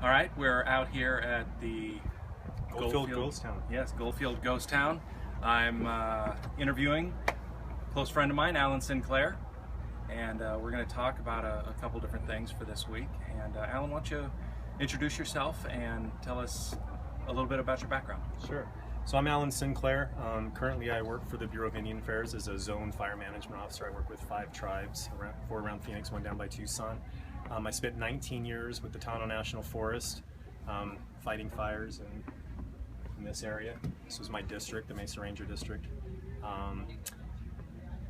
All right, we're out here at the Goldfield Ghost Town. Yes, Goldfield Ghost Town. I'm interviewing a close friend of mine, Alan Sinclair, and we're going to talk about a couple different things for this week. And Alan, why don't you introduce yourself and tell us a little bit about your background? Sure. So I'm Alan Sinclair. Currently I work for the Bureau of Indian Affairs as a zone fire management officer. I work with 5 tribes, 4 around Phoenix, 1 down by Tucson. I spent 19 years with the Tonto National Forest fighting fires in this area. This was my district, the Mesa Ranger district.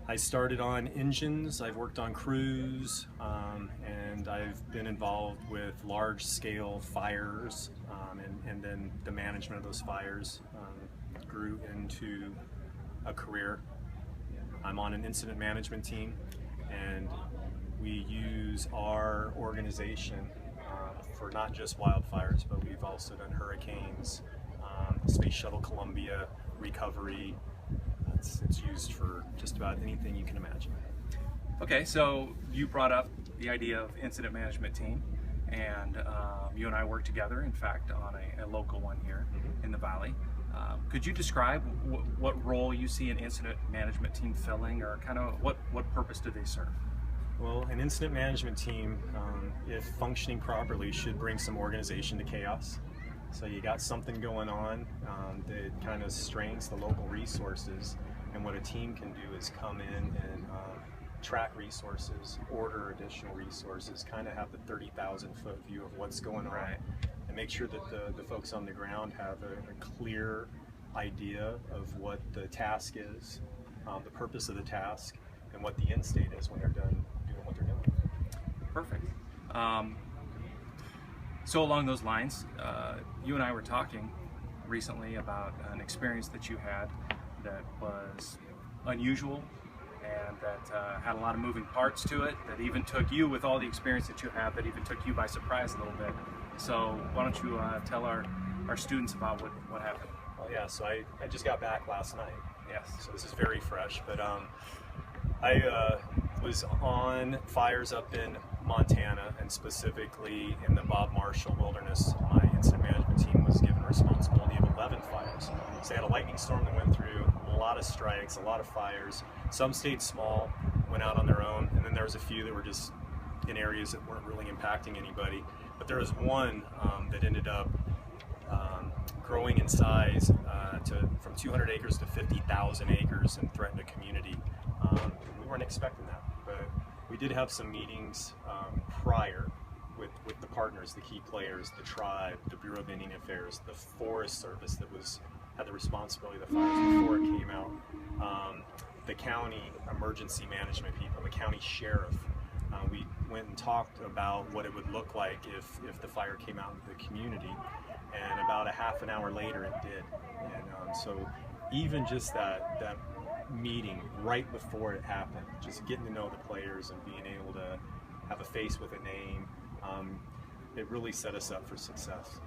I started on engines, I've worked on crews, and I've been involved with large-scale fires, and then the management of those fires grew into a career. I'm on an incident management team, and we use our organization for not just wildfires, but we've also done hurricanes, Space Shuttle Columbia, recovery. It's used for just about anything you can imagine. Okay, so you brought up the idea of incident management team, and you and I work together, in fact, on a local one here in the Valley. Could you describe what role you see an incident management team filling, or kind of what purpose do they serve? Well, an incident management team, if functioning properly, should bring some organization to chaos. So you got something going on that kind of strains the local resources, and what a team can do is come in and track resources, order additional resources, kind of have the 30,000-foot view of what's going on, and make sure that the folks on the ground have a clear idea of what the task is, the purpose of the task, and what the end state is when they're done doing what they're doing. Perfect. So along those lines, you and I were talking recently about an experience that you had that was unusual and that had a lot of moving parts to it, that even took you, with all the experience that you have, that even took you by surprise a little bit. So why don't you tell our students about what happened? Oh yeah, so I just got back last night. Yes. So this is very fresh, but I was on fires up in Montana, and specifically in the Bob Marshall Wilderness. My incident management team was given responsibility of 11 fires. So they had a lightning storm that went through, a lot of strikes, a lot of fires. Some stayed small, went out on their own, and then there was a few that were just in areas that weren't really impacting anybody. But there was one that ended up growing in size from 200 acres to 50,000 acres and threatened a community. We weren't expecting that, but we did have some meetings prior with the partners, the key players, the tribe, the Bureau of Indian Affairs, the Forest Service that had the responsibility of the fires before it came out, the county emergency management people, the county sheriff. We went and talked about what it would look like if the fire came out into the community, and about a half an hour later it did. And so even just that meeting right before it happened, just getting to know the players and being able to have a face with a name, it really set us up for success.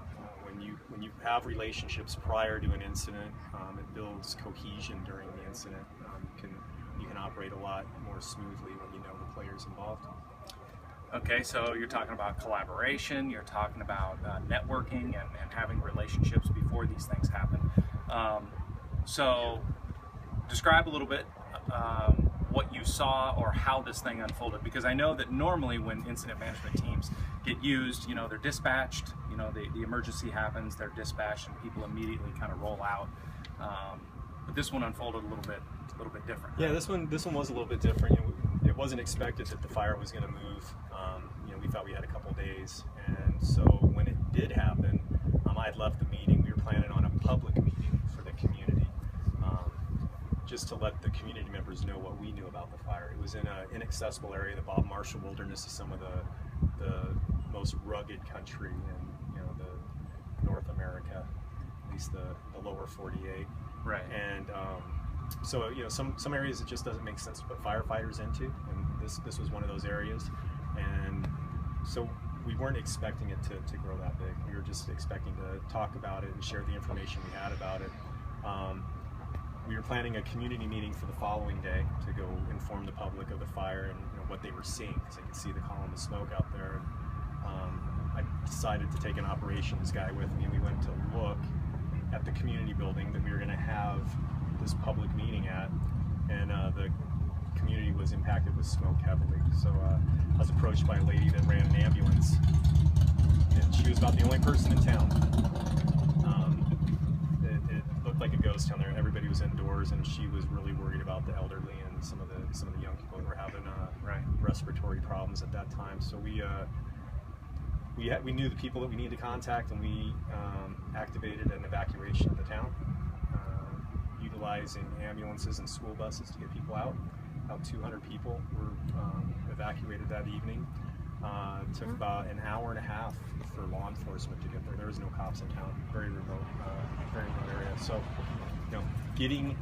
When you have relationships prior to an incident, it builds cohesion during the incident. You can operate a lot more smoothly when you know the players involved. Okay, so you're talking about collaboration, you're talking about networking and having relationships before these things happen. So describe a little bit what you saw or how this thing unfolded, because I know that normally when incident management teams get used, they're dispatched, the emergency happens, they're dispatched, and people immediately kind of roll out. But this one unfolded a little bit different. Yeah, this one was a little bit different. It wasn't expected that the fire was going to move. We thought we had a couple days, and so when it did happen, I had left the meeting. We were planning on a public meeting for the community, just to let the community members know what we knew about the fire. It was in an inaccessible area. The Bob Marshall Wilderness is some of the most rugged country in the North America, at least the lower 48. Right. And so some areas it just doesn't make sense to put firefighters into, and this was one of those areas. And so we weren't expecting it to grow that big. We were just expecting to talk about it and share the information we had about it. We were planning a community meeting for the following day to go inform the public of the fire and what they were seeing, because they could see the column of smoke out there. I decided to take an operations guy with me, and we went to look at the community building that we were going to have this public meeting at, and the community was impacted with smoke heavily. So I was approached by a lady that ran an ambulance, and she was about the only person in town. It looked like a ghost town there. Everybody was indoors, and she was really worried about the elderly and some of the young people who were having respiratory problems at that time. So we knew the people that we needed to contact, and we activated an evacuation of the town, utilizing ambulances and school buses to get people out. About 200 people were evacuated that evening. It took about an hour and a half for law enforcement to get there. There was no cops in town. Very remote area. So, you know, getting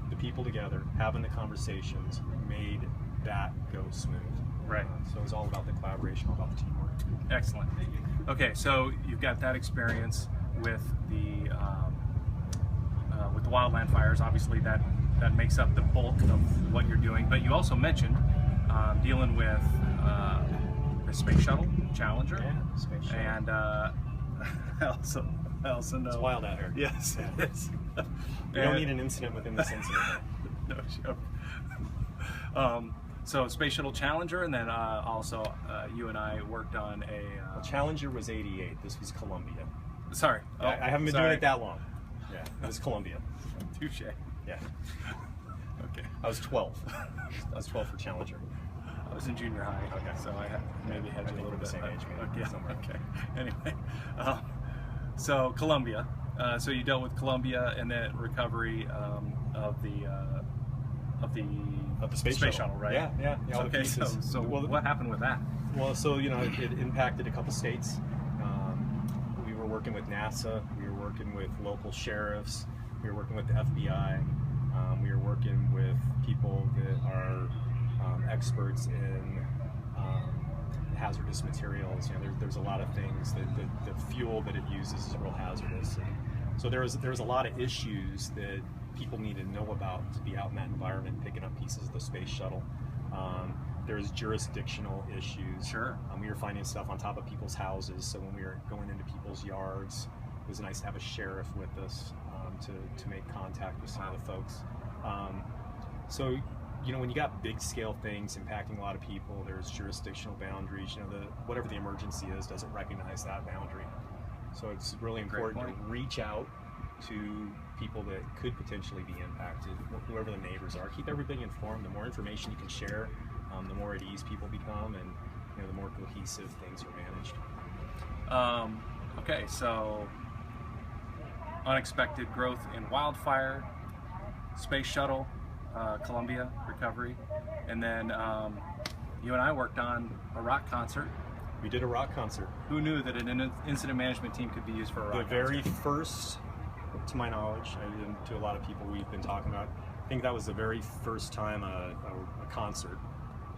the people together, having the conversations, made that go smooth. Right. So it was all about the collaboration, all about the teamwork. Excellent. Okay, so you've got that experience with the wildland fires. Obviously, that makes up the bulk of what you're doing. But you also mentioned dealing with the Space Shuttle Challenger. Yeah, Space Shuttle. And I also know It's wild out here. Yes, it is. You don't need an incident within this incident. No joke. So Space Shuttle Challenger, and then also you and I worked on a... Well, Challenger was 88. This was Columbia. Sorry. Oh, I haven't been doing it that long. Yeah, it was Columbia. Touche. Yeah. Okay. I was 12. I was 12 for Challenger. I was in junior high. Okay. So I maybe had you a little bit. The same age, maybe. Okay. Somewhere. Okay. Anyway, so Columbia. So you dealt with Columbia and then recovery of the Space shuttle, right? Yeah. All the Okay. pieces. So what happened with that? Well, so it impacted a couple states. We were working with NASA. We were working with local sheriffs. We were working with the FBI. We were working with people that are experts in hazardous materials. You know, there's a lot of things that the fuel that it uses is real hazardous. And so there was a lot of issues that people need to know about to be out in that environment, picking up pieces of the space shuttle. There's jurisdictional issues. Sure. We were finding stuff on top of people's houses, so when we were going into people's yards, it was nice to have a sheriff with us to make contact with some of the folks. So, you know, when you got big scale things impacting a lot of people, there's jurisdictional boundaries. You know, whatever the emergency is doesn't recognize that boundary. So it's really important to reach out to people that could potentially be impacted, whoever the neighbors are. Keep everybody informed. The more information you can share, the more at ease people become, and you know, the more cohesive things are managed. Okay, so unexpected growth in wildfire, Space Shuttle, Columbia recovery, and then you and I worked on a rock concert. We did a rock concert. Who knew that an incident management team could be used for a rock concert? The very first, to my knowledge, and to a lot of people we've been talking about, I think that was the very first time a concert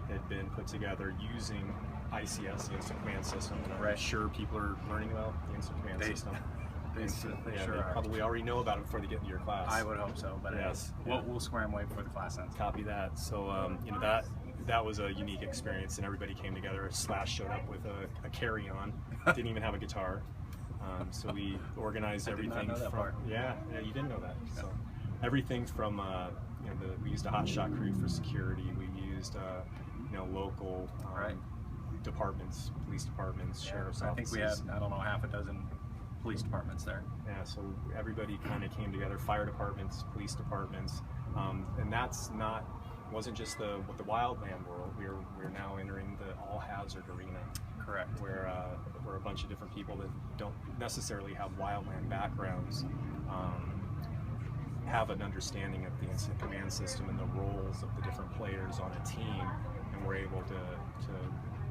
had been put together using ICS, the Instant Command System. And I'm sure people are learning about the Instant Command System. They probably already know about it before they get into your class. I would hope so, but yes, we'll square them away before the class ends. Copy that. So you know, that was a unique experience, and everybody came together. Slash showed up with a carry-on, didn't even have a guitar. So we organized everything. I did not know that part. Yeah, you didn't know that. So everything from you know, we used a hotshot crew for security. We used you know, local departments, police departments, sheriff's offices. I think we had, I don't know, half a dozen police departments there. Yeah, so everybody kind of came together, fire departments, police departments, and wasn't just the wildland world. We're now entering the all hazard arena. Correct. Where a bunch of different people that don't necessarily have wildland backgrounds have an understanding of the incident command system and the roles of the different players on a team, and we're able to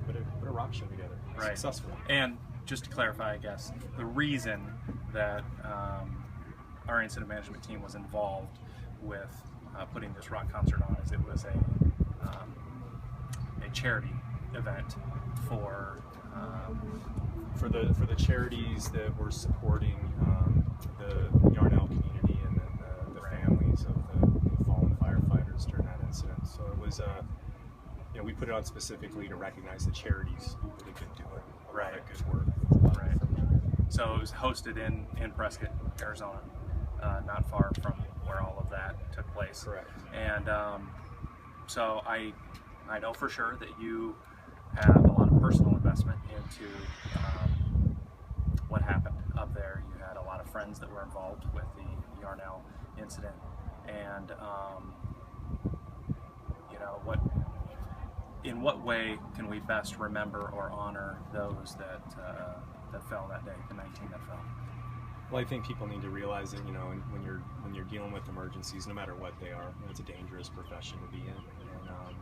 put a rock show together successfully. And just to clarify, I guess, the reason that our incident management team was involved with putting this rock concert on is it was a charity event for the charities that were supporting the Yarnell community and then the families of the fallen firefighters during that incident. So it was you know, we put it on specifically to recognize the charities that have been doing a lot of good work. So it was hosted in Prescott, Arizona, not far from where all of that took place. Correct. And so I know for sure that you have a lot of personal investment into what happened up there. You had a lot of friends that were involved with the Yarnell incident, and you know, in what way can we best remember or honor those that fell that day, the 19 that fell? Well, I think people need to realize that, you know, when you're dealing with emergencies, no matter what they are, it's a dangerous profession to be in, and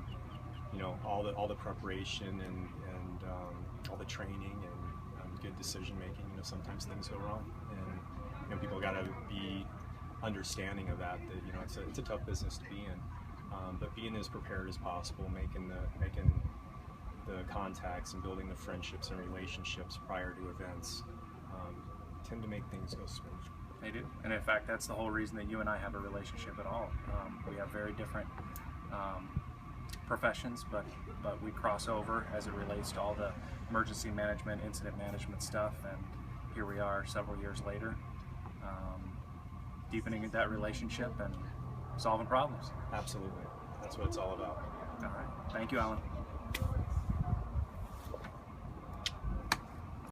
you know, all the preparation and all the training and good decision making. You know, sometimes things go wrong, and you know, people got to be understanding of that. That, you know, it's a tough business to be in, but being as prepared as possible, making the contacts and building the friendships and relationships prior to events tend to make things go smooth. They do, and in fact, that's the whole reason that you and I have a relationship at all. We have very different professions, but we cross over as it relates to all the emergency management, incident management stuff, and here we are several years later, deepening that relationship and solving problems. Absolutely, that's what it's all about. All right, thank you, Alan.